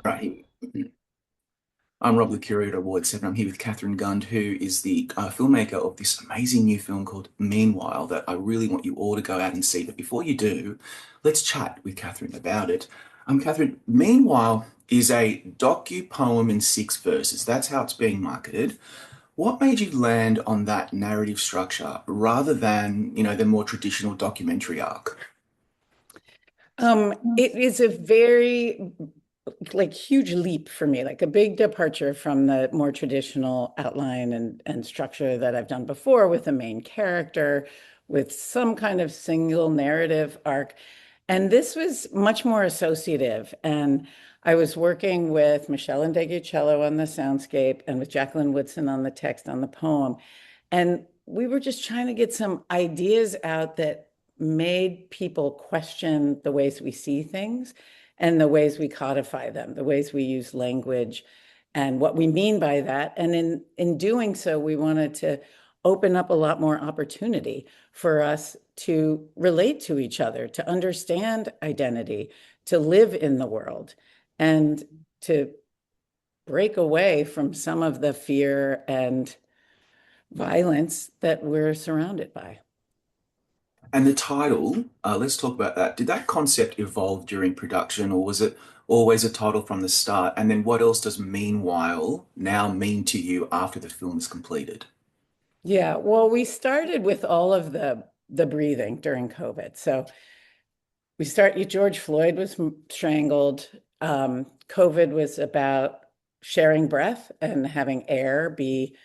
Right. I'm Rob, the curator of Award 7. I'm here with Catherine Gund, who is the filmmaker of this amazing new film called Meanwhile that I really want you all to go out and see. But before you do, let's chat with Catherine about it. Catherine, Meanwhile is a docu-poem in 6 verses. That's how it's being marketed. What made you land on that narrative structure rather than, the more traditional documentary arc? It is a very huge leap for me, like a big departure from the more traditional outline and structure that I've done before with a main character, with some kind of single narrative arc. And this was much more associative. And I was working with Michelle and Degucello on the soundscape and with Jacqueline Woodson on the text on the poem. And we were just trying to get some ideas out that made people question the ways we see things and the ways we codify them, the ways we use language and what we mean by that. And in doing so, we wanted to open up a lot more opportunity for us to relate to each other, to understand identity, to live in the world, and to break away from some of the fear and violence that we're surrounded by. And the title, let's talk about that. Did that concept evolve during production, or was it always a title from the start? And then what else does Meanwhile now mean to you after the film is completed? Yeah, well, we started with all of the breathing during COVID. So George Floyd was strangled. COVID was about sharing breath and having air be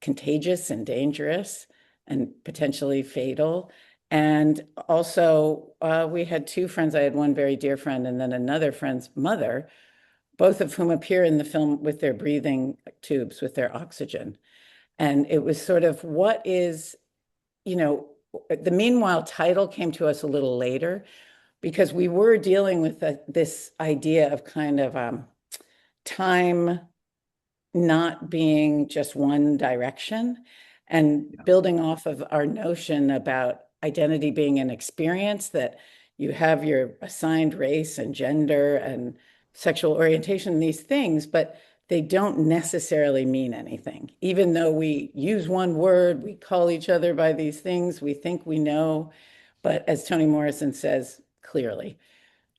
contagious and dangerous and potentially fatal. And also, we had two friends. I had one very dear friend and then another friend's mother, both of whom appear in the film with their breathing tubes, with their oxygen. And it was sort of what is, you know, the Meanwhile title came to us a little later because we were dealing with this idea of kind of time not being just one direction and Yeah. building off of our notion about identity being an experience that you have your assigned race and gender and sexual orientation, these things, but they don't necessarily mean anything. Even though we use one word, we call each other by these things, we think we know. But as Toni Morrison says clearly,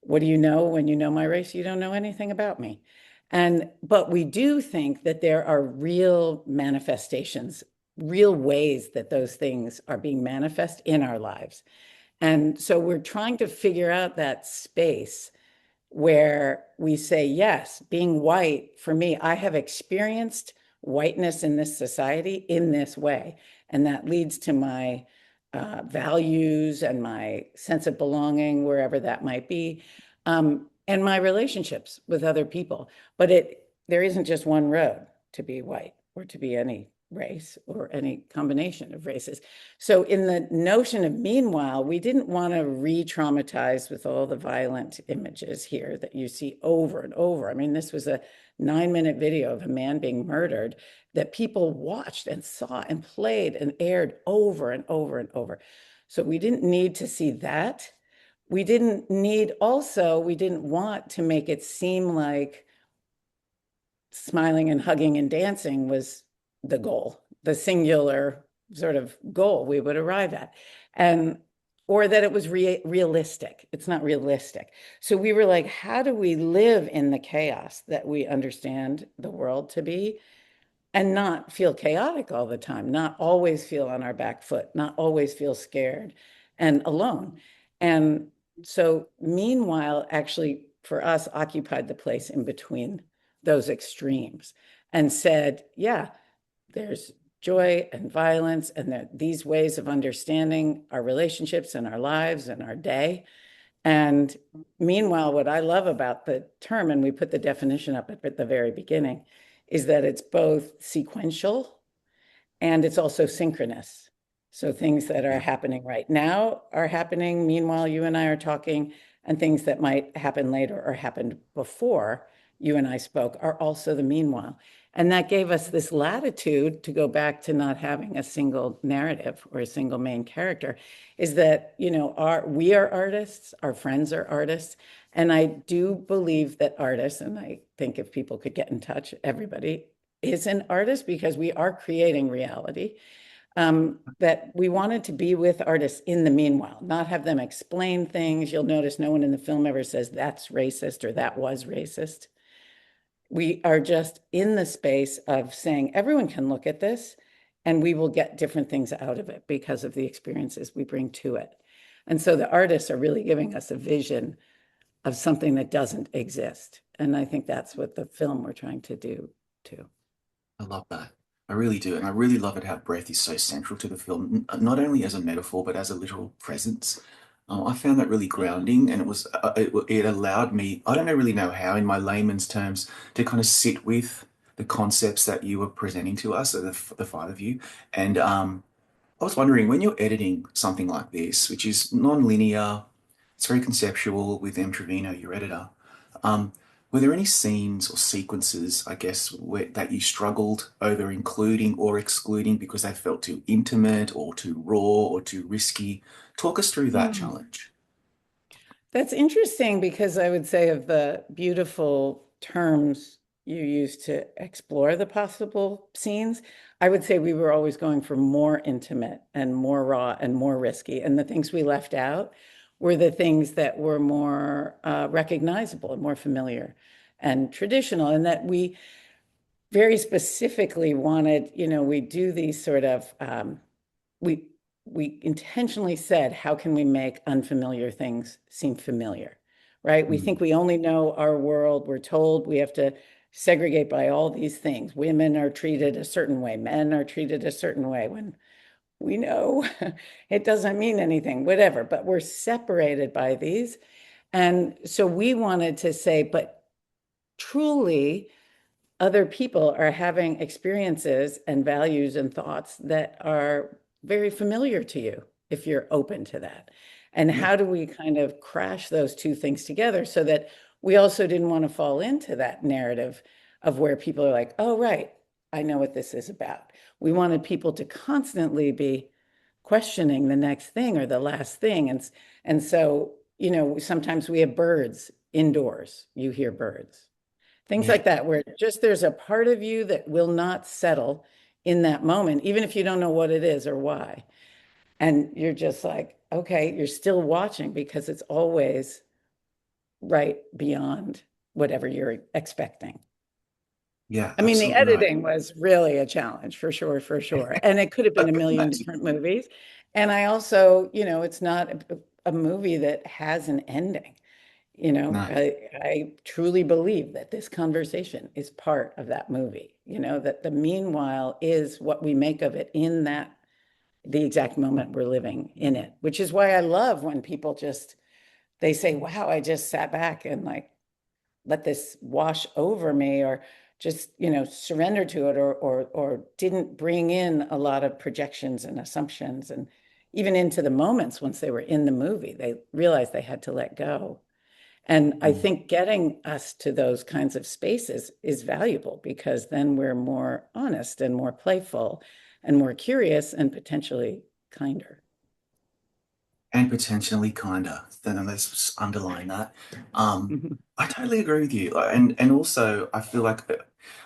what do you know when you know my race? You don't know anything about me. But we do think that there are real manifestations, real ways that those things are being manifest in our lives. And so we're trying to figure out that space where we say, yes, being white, for me, I have experienced whiteness in this society in this way. And that leads to my values and my sense of belonging, wherever that might be, and my relationships with other people. But there isn't just one road to be white or to be any race or any combination of races. So in the notion of Meanwhile, we didn't want to re-traumatize with all the violent images here that you see over and over. I mean, this was a 9-minute video of a man being murdered that people watched and saw and played and aired over and over and over. So we didn't need to see that. We didn't want to make it seem like smiling and hugging and dancing was the goal, the singular sort of goal we would arrive at. And or that it was realistic. It's not realistic. So we were like, how do we live in the chaos that we understand the world to be and not feel chaotic all the time, not always feel on our back foot, not always feel scared and alone. And so, Meanwhile, actually, for us, occupied the place in between those extremes and said, yeah, there's joy and violence, and that these ways of understanding our relationships and our lives and our day. And meanwhile, what I love about the term, and we put the definition up at the very beginning, is that it's both sequential and it's also synchronous. So things that are Yeah. happening right now are happening. Meanwhile, you and I are talking, and things that might happen later or happened before you and I spoke are also the meanwhile. And that gave us this latitude to go back to not having a single narrative or a single main character, is that, we are artists, our friends are artists. And I do believe that artists, and I think if people could get in touch, everybody is an artist because we are creating reality. That we wanted to be with artists in the meanwhile, not have them explain things. You'll notice no one in the film ever says that's racist or that was racist. We are just in the space of saying everyone can look at this and we will get different things out of it because of the experiences we bring to it. And so the artists are really giving us a vision of something that doesn't exist. And I think that's what the film we're trying to do too. I love that. I really do. And I really love it how breath is so central to the film, not only as a metaphor, but as a literal presence. I found that really grounding, and it allowed me, I don't really know how, in my layman's terms, to kind of sit with the concepts that you were presenting to us, the five of you. And I was wondering, when you're editing something like this, which is non-linear, it's very conceptual with M. Trevino, your editor, um, were there any scenes or sequences, I guess, that you struggled over including or excluding because they felt too intimate or too raw or too risky? Talk us through that Mm. challenge. That's interesting because I would say of the beautiful terms you use to explore the possible scenes, I would say we were always going for more intimate and more raw and more risky. And the things we left out were the things that were more recognizable and more familiar and traditional, and that we very specifically wanted, we do these sort of we we intentionally said, how can we make unfamiliar things seem familiar, right? We think Mm, we only know our world. We're told we have to segregate by all these things. Women are treated a certain way, men are treated a certain way, when we know it doesn't mean anything, whatever, but we're separated by these. And so we wanted to say, but truly, other people are having experiences and values and thoughts that are very familiar to you if you're open to that. And yeah, how do we kind of crash those two things together so that we also didn't want to fall into that narrative of where people are like, oh, right, I know what this is about. We wanted people to constantly be questioning the next thing or the last thing. And so, sometimes we have birds indoors. You hear birds, things yeah, like that, where just there's a part of you that will not settle in that moment, even if you don't know what it is or why. And you're just like, okay, you're still watching because it's always right beyond whatever you're expecting. yeah, I mean, the absolutely right. editing was really a challenge for sure, for sure. And it could have I been a can million imagine. different movies. And I also, it's not a movie that has an ending. No. I truly believe that this conversation is part of that movie, that the meanwhile is what we make of it in the exact moment we're living in it, which is why I love when people they say, wow, I just sat back and like let this wash over me, or just, surrender to it, or didn't bring in a lot of projections and assumptions. And even into the moments once they were in the movie, they realized they had to let go. And I Mm. think getting us to those kinds of spaces is valuable because then we're more honest and more playful and more curious and potentially kinder. And potentially kinder. Then let's just underline that. Mhm. I totally agree with you. And also I feel like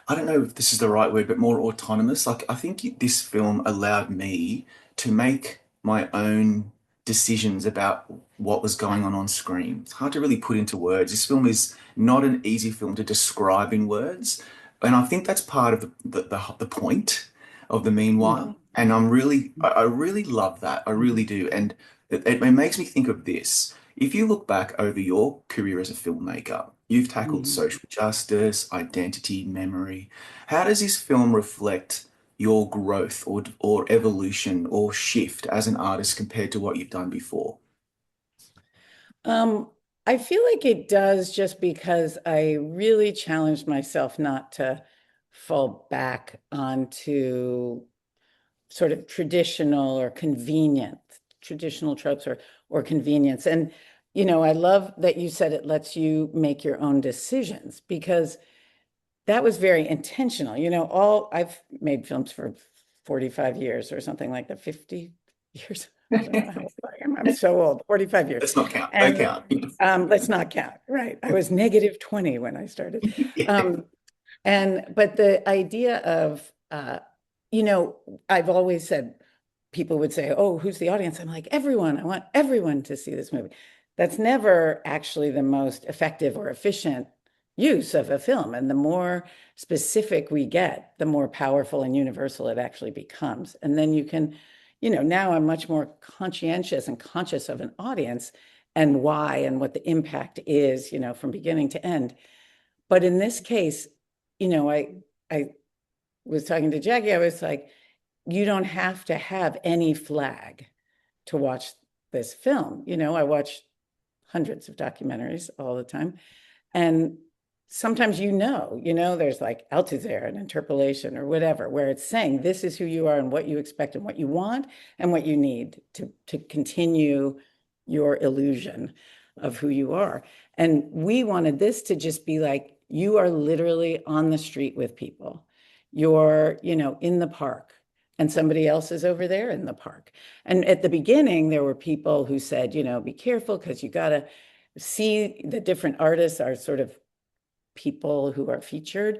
I don't know if this is the right word, but more autonomous. Like I think this film allowed me to make my own decisions about what was going on screen. It's hard to really put into words. This film is not an easy film to describe in words, and I think that's part of the point of the meanwhile. Mhm. And I really love that. I really Mhm. do. And it makes me think of this. If you look back over your career as a filmmaker, you've tackled Mhm. social justice, identity, memory. How does this film reflect your growth or evolution or shift as an artist compared to what you've done before? Um, I feel like it does just because I really challenged myself not to fall back onto sort of traditional tropes or convenience. And I love that you said it lets you make your own decisions because that was very intentional. All I've made films for 45 years or something like that, 50 years. I don't know how old I am. I'm so old, 45 years. Let's not count. Don't And count. let's not count. Right. I was negative 20 when I started. Yeah. Um, but the idea of, you know, I've always said, people would say, "Oh, who's the audience?" I'm like, everyone. I want everyone to see this movie. That's never actually the most effective or efficient use of a film. And the more specific we get, the more powerful and universal it actually becomes. And then you can, now I'm much more conscientious and conscious of an audience and why and what the impact is, from beginning to end. But in this case, I was talking to Jackie, I was like, you don't have to have any flag to watch this film. I watch hundreds of documentaries all the time. And sometimes, there's like Althusser and interpolation or whatever, where it's saying this is who you are and what you expect and what you want and what you need to continue your illusion of who you are. And we wanted this to just be like, you are literally on the street with people. You're, in the park and somebody else is over there in the park. And at the beginning, there were people who said, be careful because you got to see the different artists are sort of people who are featured.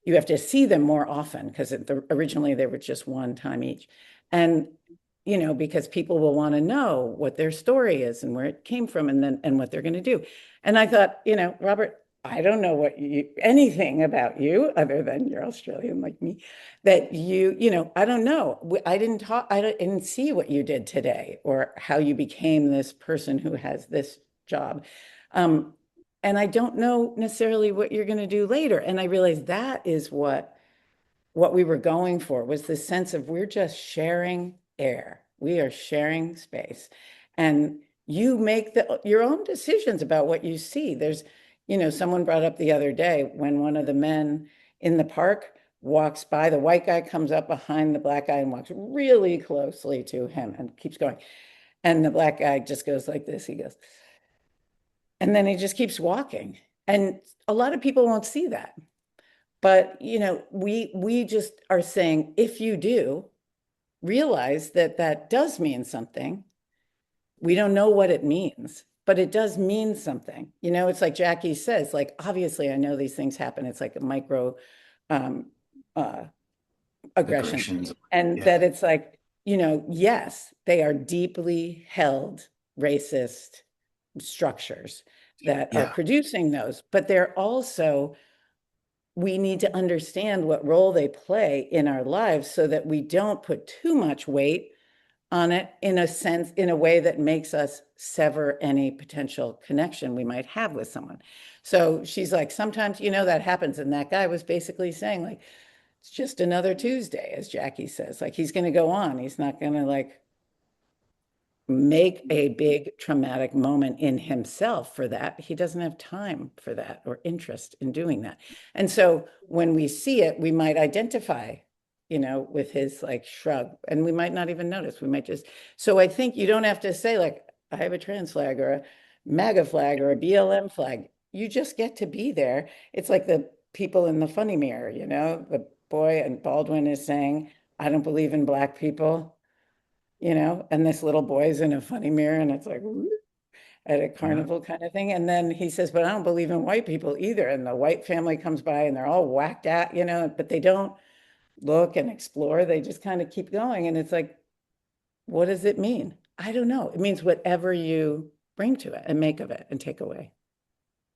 You have to see them more often because originally they were just one time each. And, because people will want to know what their story is and where it came from and what they're going to do. And I thought, Robert, I don't know anything about you other than you're Australian like me, that I don't know. I didn't see what you did today or how you became this person who has this job. Um, and I don't know necessarily what you're going to do later. And I realized that is what we were going for was this sense of we're just sharing air. We are sharing space. And you make your own decisions about what you see. Someone brought up the other day when one of the men in the park walks by, the white guy comes up behind the black guy and walks really closely to him and keeps going. And the black guy just goes like this. He goes, and then he just keeps walking. And a lot of people won't see that. But, we just are saying, if you do, realize that that does mean something. We don't know what it means, but it does mean something. It's like Jackie says, like, obviously, I know these things happen. It's like a micro um, uh, aggression. Aggressions. And Yeah. that it's like, yes, they are deeply held racist structures that are Yeah. producing those, but they're also, we need to understand what role they play in our lives so that we don't put too much weight on it in a way that makes us sever any potential connection we might have with someone. So she's like, sometimes, that happens. And that guy was basically saying, like, it's just another Tuesday, as Jackie says. Like, he's going to go on. He's not going to, like, make a big traumatic moment in himself for that. He doesn't have time for that or interest in doing that. And so when we see it, we might identify, with his like shrug, and we might not even notice. We might just, so I think you don't have to say, like, I have a trans flag or a MAGA flag or a BLM flag. You just get to be there. It's like the people in the funny mirror, the boy and Baldwin is saying, I don't believe in Black people, and this little boy's in a funny mirror and it's like at a Yeah. carnival kind of thing. And then he says, but I don't believe in white people either. And the white family comes by and they're all whacked out, but they don't look and explore. They just kind of keep going. And it's like, what does it mean? I don't know. It means whatever you bring to it and make of it and take away.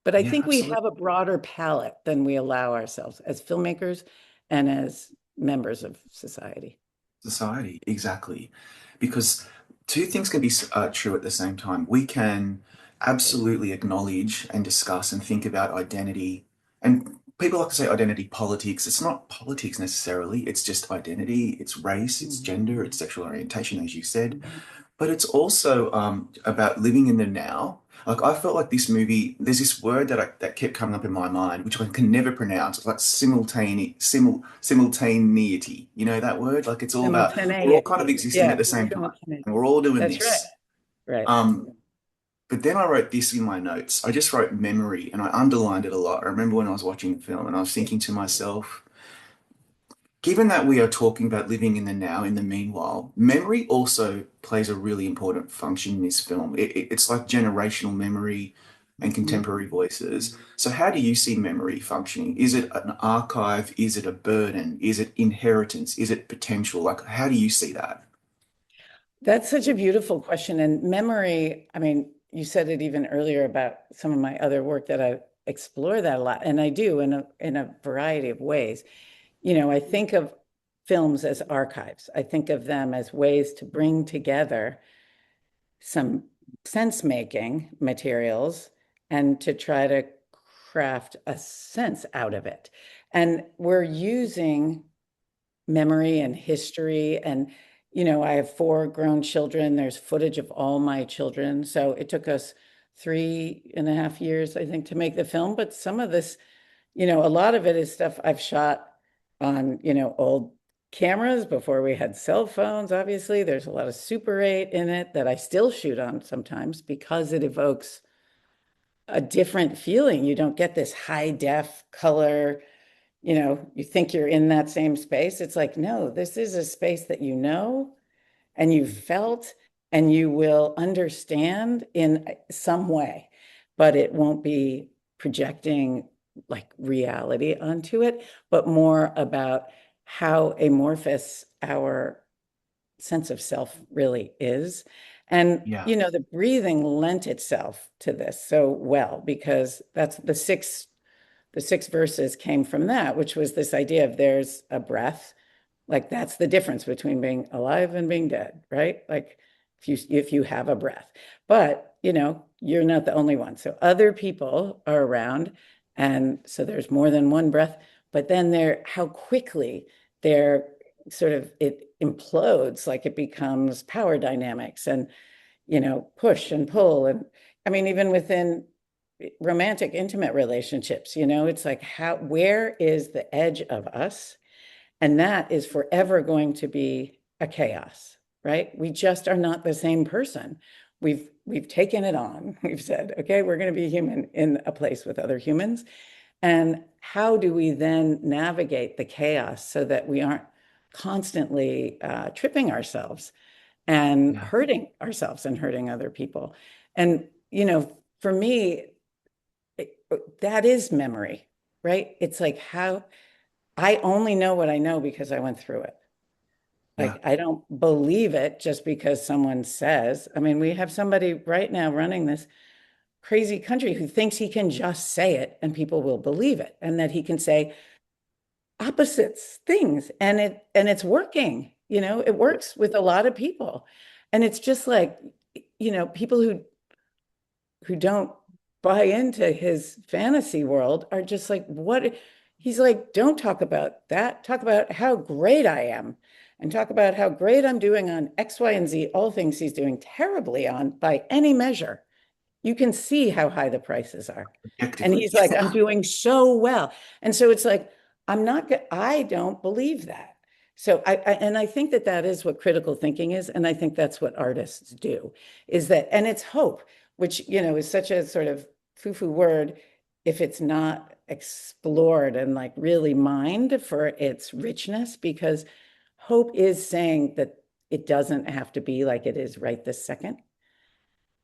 But I Yeah, think we absolutely. have a broader palette than we allow ourselves as filmmakers and as members of society. Society, exactly. Because two things can be true at the same time. We can absolutely acknowledge and discuss and think about identity. And people like to say identity politics. It's not politics necessarily, it's just identity, it's race, it's Mhm. gender, it's sexual orientation, as you said. Mhm. But it's also about living in the now. Like I felt like this movie, there's this word that kept coming up in my mind, which I can never pronounce. It's like simultaneity. You know that word? Like it's all about we're all kind of Simultaneity. existing at Yeah. the same time, Simultaneity. and we're all doing That's right. this. Right. Um, But then I wrote this in my notes. I just wrote memory and I underlined it a lot. I remember when I was watching the film and I was thinking to myself, given that we are talking about living in the now, in the meanwhile, memory also plays a really important function in this film. It's like generational memory and Mhm. contemporary voices. So, how do you see memory functioning? Is it an archive? Is it a burden? Is it inheritance? Is it potential? Like, how do you see that? That's such a beautiful question. And memory, I mean, you said it even earlier about some of my other work that I explore that a lot, and I do in a variety of ways. I think of films as archives. I think of them as ways to bring together some sense-making materials and to try to craft a sense out of it. And we're using memory and history. And, I have four grown children. There's footage of all my children. So it took us 3.5 years, I think, to make the film. But some of this, a lot of it is stuff I've shot on, old cameras before we had cell phones. Obviously, there's a lot of Super 8 in it that I still shoot on sometimes because it evokes a different feeling. You don't get this high def color, you think you're in that same space. It's like, no, this is a space that and you felt and you will understand in some way, but it won't be projecting like reality onto it, but more about how amorphous our sense of self really is. And, Yeah, the breathing lent itself to this so well because that's the six verses came from that, which was this idea of there's a breath. Like that's the difference between being alive and being dead, right? Like if you have a breath. But, you're not the only one. So other people are around. And so there's more than one breath. But then how quickly they're sort of it implodes, like it becomes power dynamics and, push and pull. And I mean, even within romantic, intimate relationships, it's like where is the edge of us? And that is forever going to be a chaos, right? We just are not the same person. We've taken it on. We've said, okay, we're going to be human in a place with other humans. And how do we then navigate the chaos so that we aren't constantly tripping ourselves and yeah, hurting ourselves and hurting other people? And, for me, that is memory, right? It's like how I only know what I know because I went through it. yeah, Like, I don't believe it just because someone says. I mean, we have somebody right now running this crazy country who thinks he can just say it and people will believe it, and that he can say opposites things and it's working. It works with a lot of people. And it's just like, people who don't buy into his fantasy world are just like, what? He's like, don't talk about that. Talk about how great I am and talk about how great I'm doing on X, Y, and Z, all things he's doing terribly on by any measure. You can see how high the prices are. And objectively. he's like, I'm doing so well. And so it's like, I don't believe that. So and I think that that is what critical thinking is. And I think that's what artists do is that, and it's hope, which, is such a sort of foo-foo word if it's not explored and like really mined for its richness, because hope is saying that it doesn't have to be like it is right this second,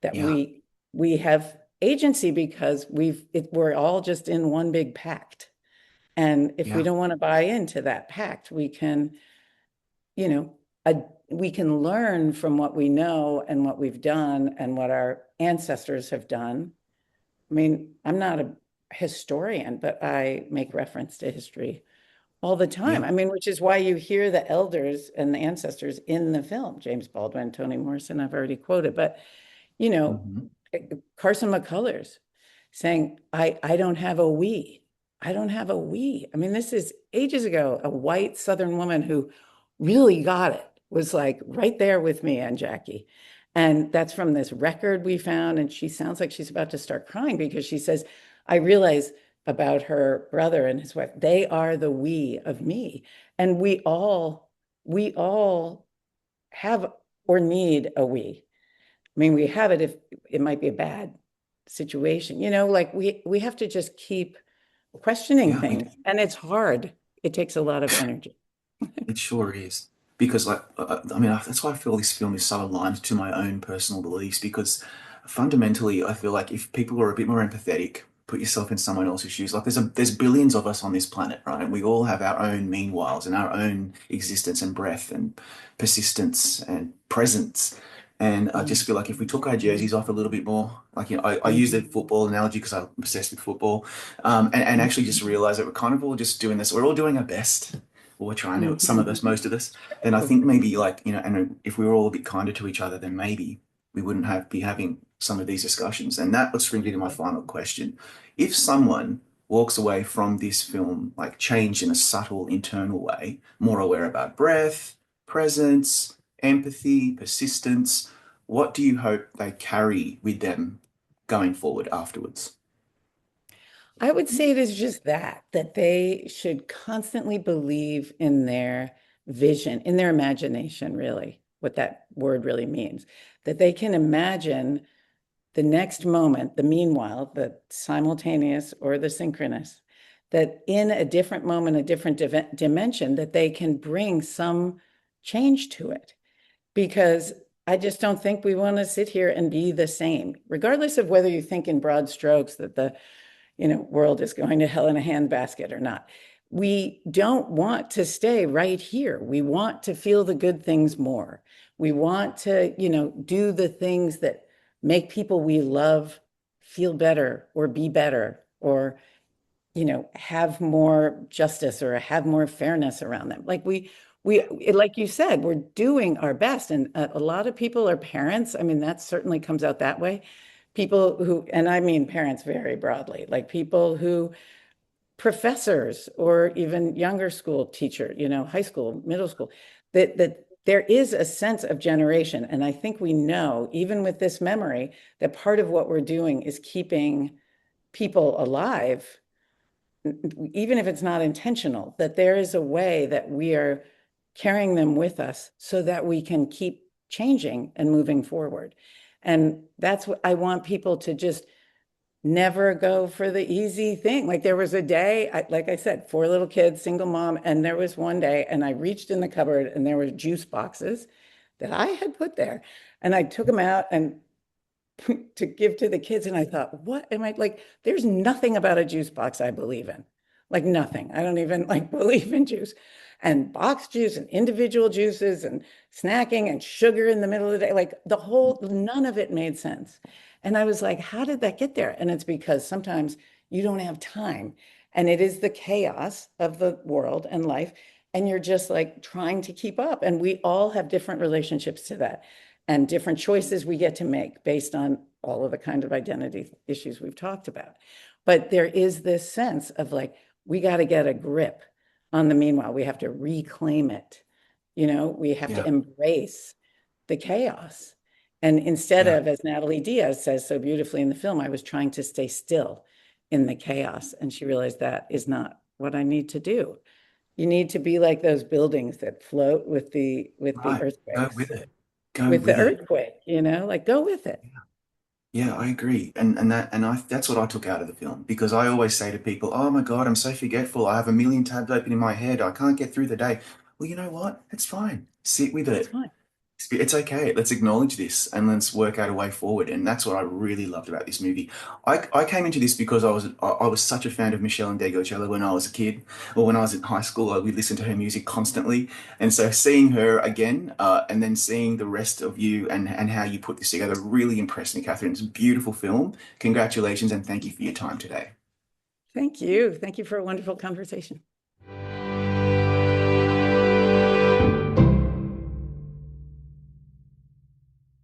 that Yeah, we have agency because we're all just in one big pact. And if we yeah, don't want to buy into that pact, you know, a, we can learn from what we know and what we've done and what our ancestors have done. I mean, I'm not a historian, but I make reference to history all the time. yeah. I mean, which is why you hear the elders and the ancestors in the film, James Baldwin, Toni Morrison, I've already quoted, but you know, Hmm. Carson McCullers saying, I don't have a we. I don't have a we. I mean, this is ages ago, a white Southern woman who really got it, was like right there with me and Jackie. And that's from this record we found. And she sounds like she's about to start crying because she says, I realize about her brother and his wife, they are the we of me. And we all have or need a we. I mean, we have it if it might be a bad situation, like we have to just keep questioning Yeah, things, and it's hard. It takes a lot of energy. it sure is. Because, like, I mean, that's why I feel this film is so aligned to my own personal beliefs. Because fundamentally, I feel like if people were a bit more empathetic, put yourself in someone else's shoes. Like, there's billions of us on this planet, right? And we all have our own meanwhiles and our own existence and breath and persistence and presence. And I just feel like if we took our jerseys off a little bit more, like, I use the football analogy because I'm obsessed with football, and actually just realize that we're kind of all just doing this. We're all doing our best, or we're trying to, some of us, most of us. Then I think maybe, like, and if we were all a bit kinder to each other, then maybe we wouldn't be having some of these discussions. And that was brings me to my final question. If someone walks away from this film like changed in a subtle internal way, more aware about breath, presence, empathy, persistence, what do you hope they carry with them going forward afterwards? I would say it is just that they should constantly believe in their vision, in their imagination, really, what that word really means. That they can imagine the next moment, the meanwhile, the simultaneous or the synchronous, that in a different moment, a different dimension, that they can bring some change to it. Because I just don't think we want to sit here and be the same, regardless of whether you think in broad strokes that the world is going to hell in a handbasket or not. We don't want to stay right here. We want to feel the good things more. We want to, do the things that make people we love feel better or be better or, have more justice or have more fairness around them. Like like you said, we're doing our best. And a lot of people are parents. I mean, that certainly comes out that way. People who, and I mean parents very broadly, like people who, professors or even younger school teacher, high school, middle school, that there is a sense of generation. And I think we know, even with this memory, that part of what we're doing is keeping people alive, even if it's not intentional, that there is a way that we are carrying them with us so that we can keep changing and moving forward. And that's what I want people to just never go for the easy thing. Like there was a day, like I said, 4 little kids, single mom, and there was one day, and I reached in the cupboard and there were juice boxes that I had put there. And I took them out and to give to the kids. And I thought, what am I like? There's nothing about a juice box I believe in. Like nothing. I don't even like believe in juice. And box juice and individual juices and snacking and sugar in the middle of the day, like none of it made sense. And I was like, how did that get there? And it's because sometimes you don't have time. And it is the chaos of the world and life. And you're just like trying to keep up. And we all have different relationships to that and different choices we get to make based on all of the kind of identity issues we've talked about. But there is this sense of like, we got to get a grip on the meanwhile. We have to reclaim it. We have to Yeah, embrace the chaos. And instead yeah, of, as Natalie Diaz says so beautifully in the film, I was trying to stay still in the chaos. And she realized that is not what I need to do. You need to be like those buildings that float with the right. Go earthquakes, with it. Go with the with it. earthquake, like go with it. Yeah, I agree. And that's what I took out of the film because I always say to people, "Oh my God, I'm so forgetful. I have a million tabs open in my head. I can't get through the day." Well, you know what? It's fine. Sit with That's it. fine. It's okay. Let's acknowledge this and let's work out a way forward. And that's what I really loved about this movie. I came into this because I was such a fan of Michelle and Degocello when I was a kid, or when I was in high school. We listened to her music constantly, and so seeing her again, and then seeing the rest of you and how you put this together really impressed me, Catherine. It's a beautiful film. Congratulations and thank you for your time today. Thank you. Thank you for a wonderful conversation.